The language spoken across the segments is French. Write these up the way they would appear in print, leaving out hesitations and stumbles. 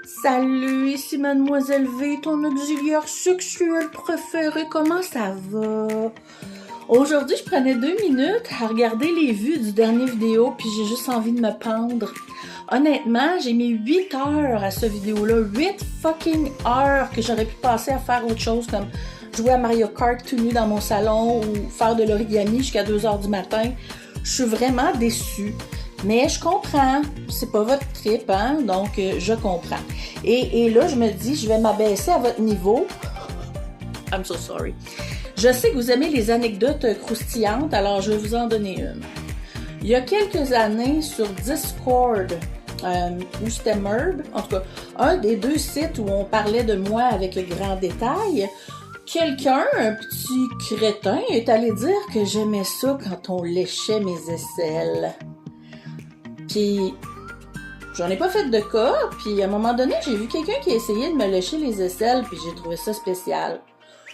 Salut, ici Mademoiselle V, ton auxiliaire sexuel préféré, comment ça va? Aujourd'hui, je prenais 2 minutes à regarder les vues du dernier vidéo, puis j'ai juste envie de me pendre. Honnêtement, j'ai mis 8 heures à ce vidéo-là, 8 fucking heures que j'aurais pu passer à faire autre chose, comme jouer à Mario Kart tout nu dans mon salon ou faire de l'origami jusqu'à 2h du matin. Je suis vraiment déçue. Mais je comprends, c'est pas votre trip, hein, donc je comprends. Et là, je me dis, je vais m'abaisser à votre niveau. I'm so sorry. Je sais que vous aimez les anecdotes croustillantes, alors je vais vous en donner une. Il y a quelques années, sur Discord, ou c'était Merb, en tout cas, un des deux sites où on parlait de moi avec grand détail, quelqu'un, un petit crétin, est allé dire que j'aimais ça quand on léchait mes aisselles. Puis, j'en ai pas fait de cas, puis à un moment donné, j'ai vu quelqu'un qui essayait de me lécher les aisselles, puis j'ai trouvé ça spécial.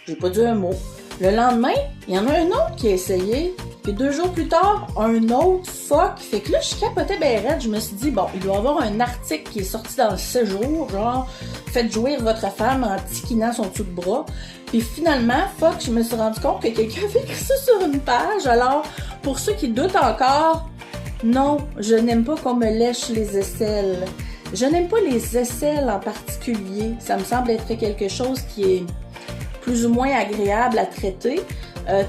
J'ai pas dit un mot. Le lendemain, il y en a un autre qui a essayé, puis 2 jours plus tard, un autre fuck. Fait que là, je capotais ben raide, je me suis dit, bon, il doit y avoir un article qui est sorti dans le séjour, genre, faites jouir votre femme en tiquinant son dessous de bras. Puis finalement, fuck, je me suis rendu compte que quelqu'un avait écrit ça sur une page. Alors, pour ceux qui doutent encore, non, je n'aime pas qu'on me lèche les aisselles. Je n'aime pas les aisselles en particulier. Ça me semble être quelque chose qui est plus ou moins agréable à traiter,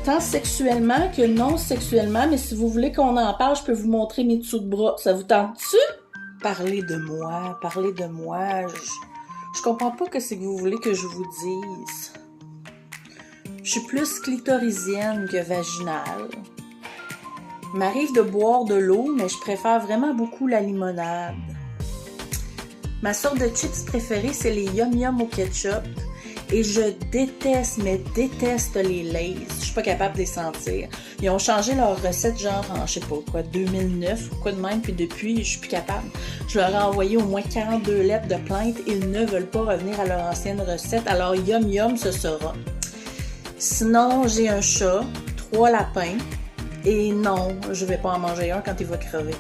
tant sexuellement que non sexuellement. Mais si vous voulez qu'on en parle, je peux vous montrer mes dessous de bras. Ça vous tente-tu? Parlez de moi. Je comprends pas que c'est que vous voulez que je vous dise. Je suis plus clitorisienne que vaginale. M'arrive de boire de l'eau, mais je préfère vraiment beaucoup la limonade. Ma sorte de chips préférée, c'est les Yum Yum au ketchup. Et je déteste les Lay's. Je suis pas capable de les sentir. Ils ont changé leur recette genre en, je sais pas quoi, 2009 ou quoi de même, puis depuis, je suis plus capable. Je leur ai envoyé au moins 42 lettres de plainte. Ils ne veulent pas revenir à leur ancienne recette, alors Yum Yum, ce sera. Sinon, j'ai un chat, 3 lapins. Et non, je vais pas en manger un quand il va crever.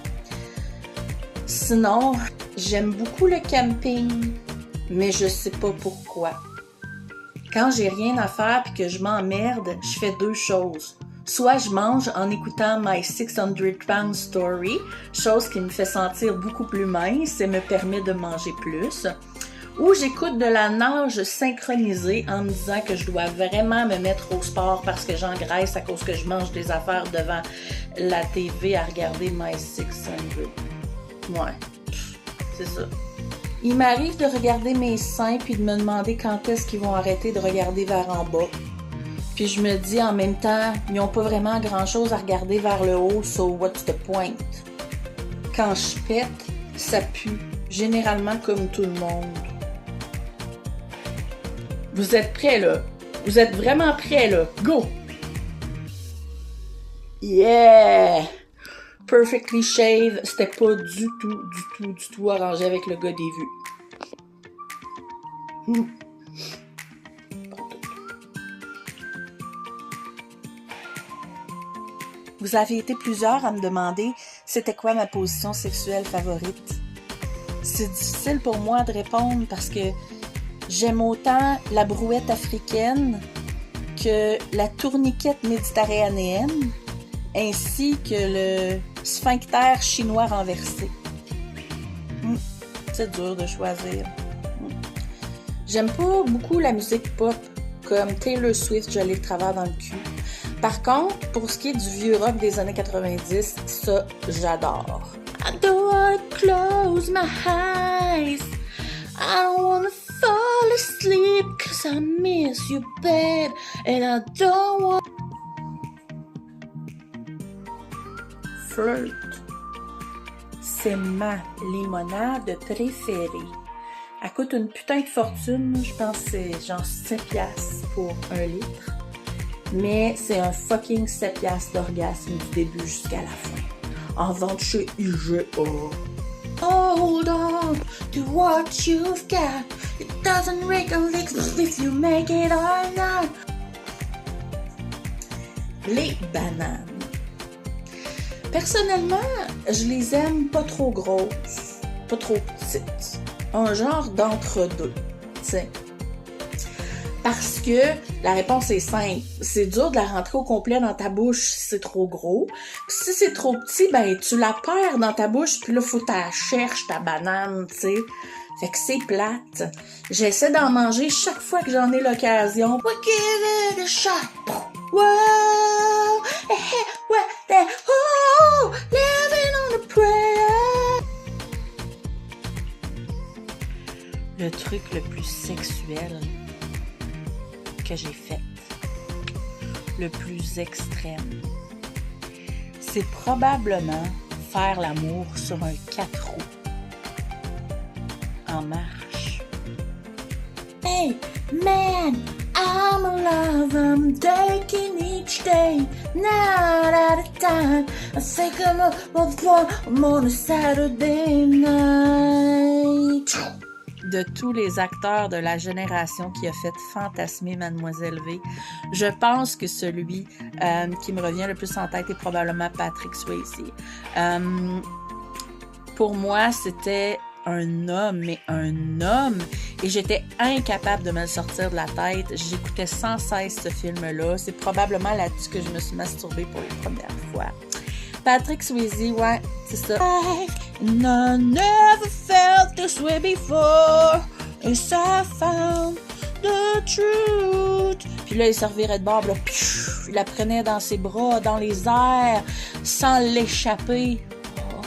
Sinon, j'aime beaucoup le camping, mais je sais pas pourquoi. Quand j'ai rien à faire puis que je m'emmerde, je fais 2 choses. Soit je mange en écoutant My 600 Pound Story, chose qui me fait sentir beaucoup plus mince et me permet de manger plus. Ou j'écoute de la nage synchronisée en me disant que je dois vraiment me mettre au sport parce que j'engraisse à cause que je mange des affaires devant la TV à regarder My 600. Ouais, c'est ça. Il m'arrive de regarder mes seins puis de me demander quand est-ce qu'ils vont arrêter de regarder vers en bas. Puis je me dis en même temps, ils n'ont pas vraiment grand-chose à regarder vers le haut, so what's the point? Quand je pète, ça pue, généralement comme tout le monde. Vous êtes prêts, là? Vous êtes vraiment prêts, là? Go! Yeah! Perfectly shave. C'était pas du tout arrangé avec le gars des vues. Vous avez été plusieurs à me demander c'était quoi ma position sexuelle favorite. C'est difficile pour moi de répondre parce que j'aime autant la brouette africaine que la tourniquette méditerranéenne, ainsi que le sphincter chinois renversé. C'est dur de choisir. J'aime pas beaucoup la musique pop, comme Taylor Swift, je l'ai le travers dans le cul. Par contre, pour ce qui est du vieux rock des années 90, ça, j'adore. I don't wanna close my eyes. I don't wanna fall asleep cause I miss you, babe. And I don't want... Flirt. C'est ma limonade préférée. Elle coûte une putain de fortune. Je pense que c'est genre 7$ pour 1 litre. Mais c'est un fucking 7$ d'orgasme du début jusqu'à la fin. En vente chez IGA. Hold on to what you've got. It doesn't make a lick if you make it or not. Les bananes. Personnellement, je les aime pas trop grosses, pas trop petites. un genre d'entre-deux, tu sais. Parce que la réponse est simple. C'est dur de la rentrer au complet dans ta bouche si c'est trop gros. Puis si c'est trop petit, ben tu la perds dans ta bouche, puis là, faut que tu la cherches, ta banane, tu sais. Fait que c'est plate. J'essaie d'en manger chaque fois que j'en ai l'occasion. We give it a shot. Wow, what the, oh, living on a prayer. Le truc le plus sexuel que j'ai fait, le plus extrême, c'est probablement faire l'amour sur un 4 roues en marche. Hey, man, I'm alive, I'm taking each day, night at a time. I think I'm on a Saturday night. De tous les acteurs de la génération qui a fait fantasmer Mademoiselle V, je pense que celui qui me revient le plus en tête est probablement Patrick Swayze. Pour moi, c'était un homme, mais un homme, et j'étais incapable de me le sortir de la tête. J'écoutais sans cesse ce film-là. C'est probablement là-dessus que je me suis masturbée pour les premières fois. Patrick Swayze, ouais, c'est ça. I never felt this way before. As I found the truth. Puis là, il se revirait de bord, là, il la prenait dans ses bras, dans les airs, sans l'échapper. Oh.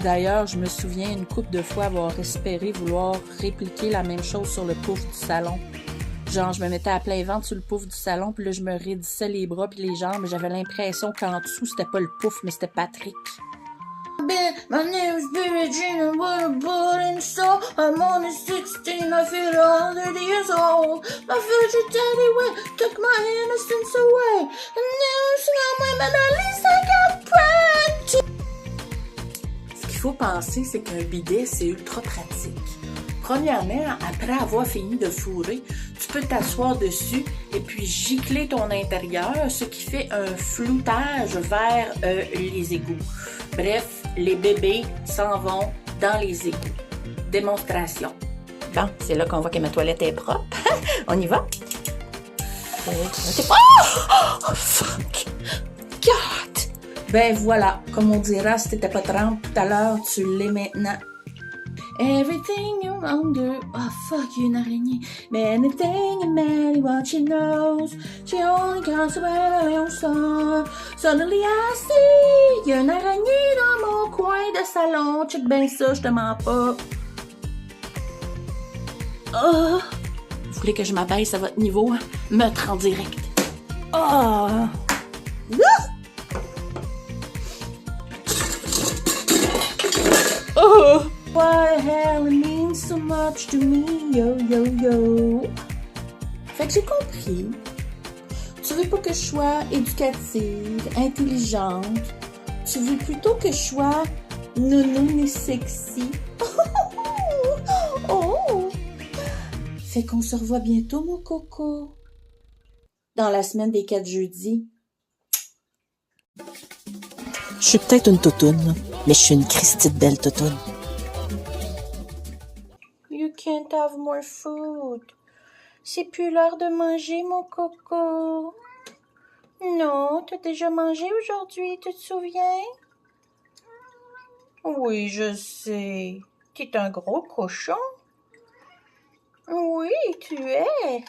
D'ailleurs, je me souviens une couple de fois avoir espéré vouloir répliquer la même chose sur le pouf du salon. Genre, je me mettais à plein ventre sur le pouf du salon, puis là, je me raidissais les bras puis les jambes, j'avais l'impression qu'en dessous, c'était pas le pouf, mais c'était Patrick. My name is Billie Jean, and what a body soul. I'm only 16, I feel 100 years old. My virgin daddy went, took my innocence away. And now it's not my man, at least I got pride. Ce qu'il faut penser, c'est qu'un bidet, c'est ultra pratique. Premièrement, après avoir fini de fourrer, tu peux t'asseoir dessus et puis gicler ton intérieur, ce qui fait un floutage vers les égouts. Bref, les bébés s'en vont dans les égouts. Démonstration. Bon, c'est là qu'on voit que ma toilette est propre. On y va? Oh, fuck! God! Ben voilà, comme on dira, si t'étais pas trempe tout à l'heure, tu l'es maintenant. Everything you wonder, oh fuck, une araignée. But anything you matter what she knows, she only comes when I am son. Suddenly I see, y'a une araignée dans mon coin de salon. Check ben ça, je te mens pas. Oh, vous voulez que je m'abaisse à votre niveau, hein? Meurtre en direct. Oh. Oh. What the hell, it means so much to me, yo, yo, yo. Fait que j'ai compris. Tu veux pas que je sois éducative, intelligente. Tu veux plutôt que je sois nounoune et sexy. Oh! Fait qu'on se revoit bientôt, mon coco. Dans la semaine des 4 jeudis. Je suis peut-être une toutoune, mais je suis une Christie de belle toutoune. You can't have more food. C'est plus l'heure de manger, mon coco. Non, t'as déjà mangé aujourd'hui, tu te souviens? Oui, je sais. T'es un gros cochon. Oui, tu es.